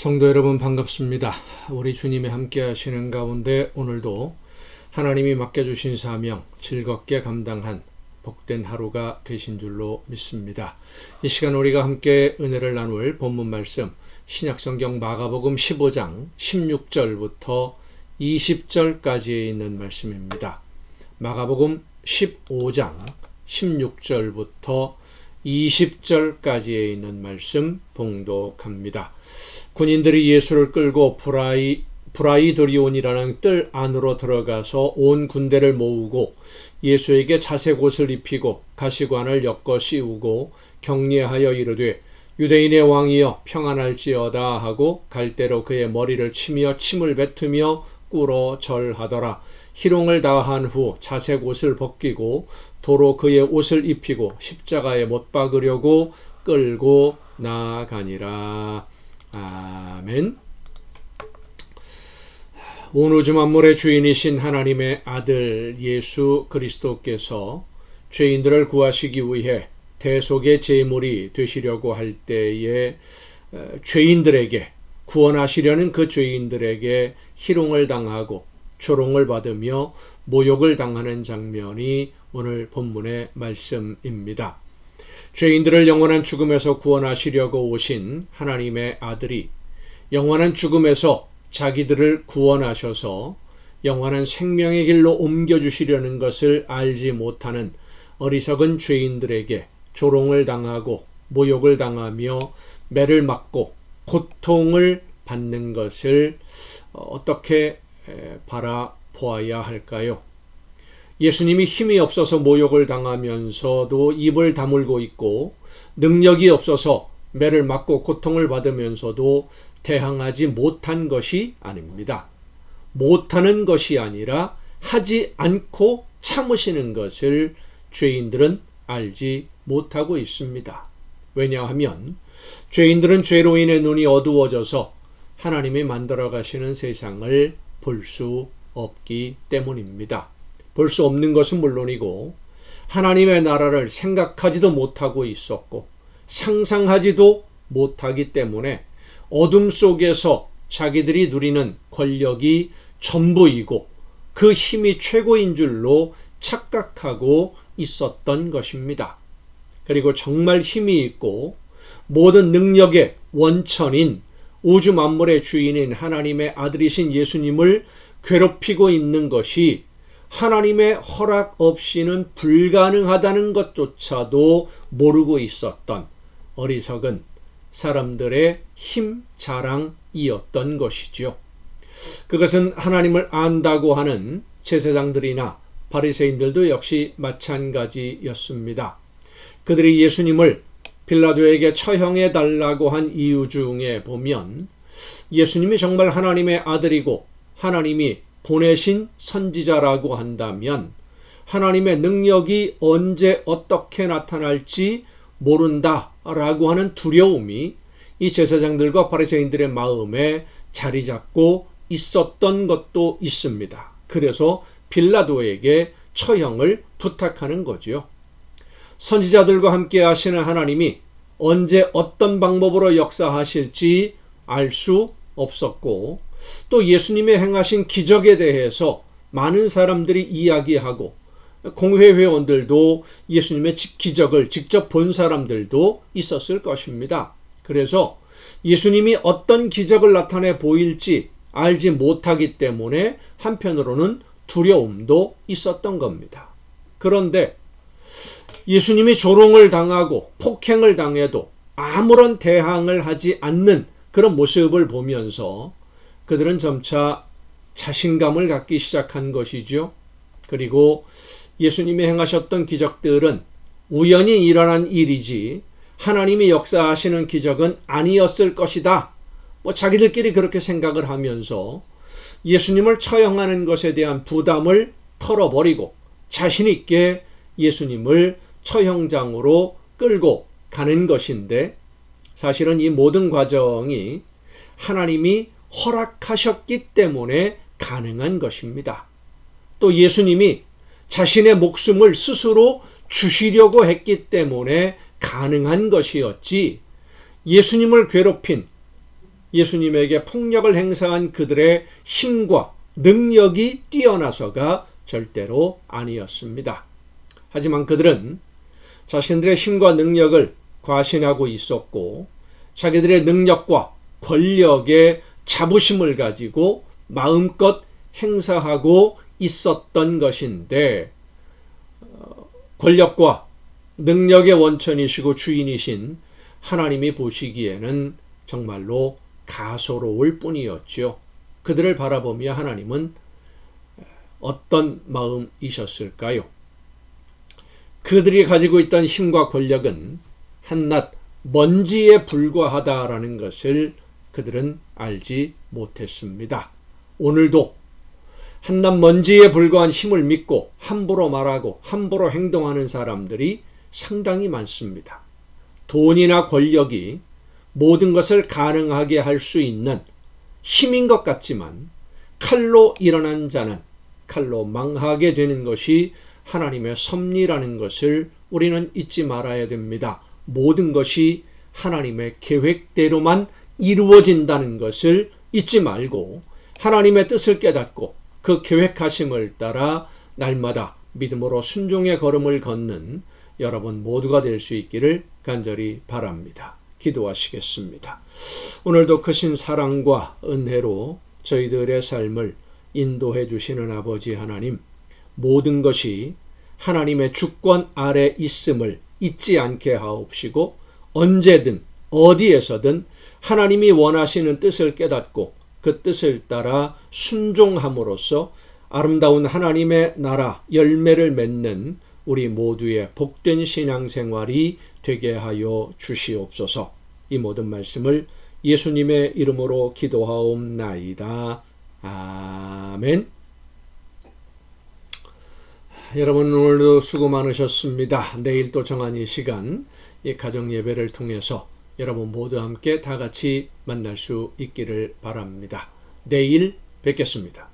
성도 여러분 반갑습니다. 우리 주님이 함께 하시는 가운데 오늘도 하나님이 맡겨주신 사명 즐겁게 감당한 복된 하루가 되신 줄로 믿습니다. 이 시간 우리가 함께 은혜를 나눌 본문 말씀 신약성경 마가복음 15장 16절부터 20절까지에 있는 말씀입니다. 마가복음 15장 16절부터 20절까지에 있는 말씀 봉독합니다. 군인들이 예수를 끌고 브라이드리온이라는 뜰 안으로 들어가서 온 군대를 모으고 예수에게 자색 옷을 입히고 가시관을 엮어 씌우고 격려하여 이르되 유대인의 왕이여 평안할지어다 하고 갈대로 그의 머리를 치며 침을 뱉으며 꿇어 절하더라. 희롱을 다한 후 자색 옷을 벗기고 도로 그의 옷을 입히고 십자가에 못 박으려고 끌고 나아가니라. 아멘. 온 우주 만물의 주인이신 하나님의 아들 예수 그리스도께서 죄인들을 구하시기 위해 대속의 제물이 되시려고 할 때에 죄인들에게 구원하시려는 그 죄인들에게 희롱을 당하고 조롱을 받으며 모욕을 당하는 장면이 오늘 본문의 말씀입니다. 죄인들을 영원한 죽음에서 구원하시려고 오신 하나님의 아들이 영원한 죽음에서 자기들을 구원하셔서 영원한 생명의 길로 옮겨주시려는 것을 알지 못하는 어리석은 죄인들에게 조롱을 당하고 모욕을 당하며 매를 맞고 고통을 받는 것을 어떻게 바라보아야 할까요? 예수님이 힘이 없어서 모욕을 당하면서도 입을 다물고 있고 능력이 없어서 매를 맞고 고통을 받으면서도 대항하지 못한 것이 아닙니다. 못하는 것이 아니라 하지 않고 참으시는 것을 죄인들은 알지 못하고 있습니다. 왜냐하면 죄인들은 죄로 인해 눈이 어두워져서 하나님이 만들어 가시는 세상을 볼 수 없기 때문입니다. 볼 수 없는 것은 물론이고 하나님의 나라를 생각하지도 못하고 있었고 상상하지도 못하기 때문에 어둠 속에서 자기들이 누리는 권력이 전부이고 그 힘이 최고인 줄로 착각하고 있었던 것입니다. 그리고 정말 힘이 있고 모든 능력의 원천인 우주 만물의 주인인 하나님의 아들이신 예수님을 괴롭히고 있는 것이 하나님의 허락 없이는 불가능하다는 것조차도 모르고 있었던 어리석은 사람들의 힘 자랑이었던 것이죠. 그것은 하나님을 안다고 하는 제사장들이나 바리새인들도 역시 마찬가지였습니다. 그들이 예수님을 빌라도에게 처형해 달라고 한 이유 중에 보면 예수님이 정말 하나님의 아들이고 하나님이 보내신 선지자라고 한다면 하나님의 능력이 언제 어떻게 나타날지 모른다라고 하는 두려움이 이 제사장들과 바리새인들의 마음에 자리 잡고 있었던 것도 있습니다. 그래서 빌라도에게 처형을 부탁하는 거죠. 선지자들과 함께 하시는 하나님이 언제 어떤 방법으로 역사하실지 알 수 없었고 또 예수님의 행하신 기적에 대해서 많은 사람들이 이야기하고 공회 회원들도 예수님의 기적을 직접 본 사람들도 있었을 것입니다. 그래서 예수님이 어떤 기적을 나타내 보일지 알지 못하기 때문에 한편으로는 두려움도 있었던 겁니다. 그런데 예수님이 조롱을 당하고 폭행을 당해도 아무런 대항을 하지 않는 그런 모습을 보면서 그들은 점차 자신감을 갖기 시작한 것이죠. 그리고 예수님이 행하셨던 기적들은 우연히 일어난 일이지 하나님이 역사하시는 기적은 아니었을 것이다. 자기들끼리 그렇게 생각을 하면서 예수님을 처형하는 것에 대한 부담을 털어버리고 자신 있게 예수님을 처형장으로 끌고 가는 것인데 사실은 이 모든 과정이 하나님이 허락하셨기 때문에 가능한 것입니다. 또 예수님이 자신의 목숨을 스스로 주시려고 했기 때문에 가능한 것이었지 예수님을 괴롭힌 예수님에게 폭력을 행사한 그들의 힘과 능력이 뛰어나서가 절대로 아니었습니다. 하지만 그들은 자신들의 힘과 능력을 과신하고 있었고 자기들의 능력과 권력에 자부심을 가지고 마음껏 행사하고 있었던 것인데, 권력과 능력의 원천이시고 주인이신 하나님이 보시기에는 정말로 가소로울 뿐이었죠. 그들을 바라보며 하나님은 어떤 마음이셨을까요? 그들이 가지고 있던 힘과 권력은 한낱 먼지에 불과하다라는 것을 그들은 알지 못했습니다. 오늘도 한낱 먼지에 불과한 힘을 믿고 함부로 말하고 함부로 행동하는 사람들이 상당히 많습니다. 돈이나 권력이 모든 것을 가능하게 할 수 있는 힘인 것 같지만 칼로 일어난 자는 칼로 망하게 되는 것이 하나님의 섭리라는 것을 우리는 잊지 말아야 됩니다. 모든 것이 하나님의 계획대로만 이루어진다는 것을 잊지 말고 하나님의 뜻을 깨닫고 그 계획하심을 따라 날마다 믿음으로 순종의 걸음을 걷는 여러분 모두가 될 수 있기를 간절히 바랍니다. 기도하시겠습니다. 오늘도 크신 사랑과 은혜로 저희들의 삶을 인도해 주시는 아버지 하나님, 모든 것이 하나님의 주권 아래 있음을 잊지 않게 하옵시고 언제든 어디에서든 하나님이 원하시는 뜻을 깨닫고 그 뜻을 따라 순종함으로써 아름다운 하나님의 나라 열매를 맺는 우리 모두의 복된 신앙생활이 되게 하여 주시옵소서. 이 모든 말씀을 예수님의 이름으로 기도하옵나이다. 아멘. 여러분 오늘도 수고 많으셨습니다. 내일 또 정한 이 시간 이 가정 예배를 통해서 여러분 모두 함께 다 같이 만날 수 있기를 바랍니다. 내일 뵙겠습니다.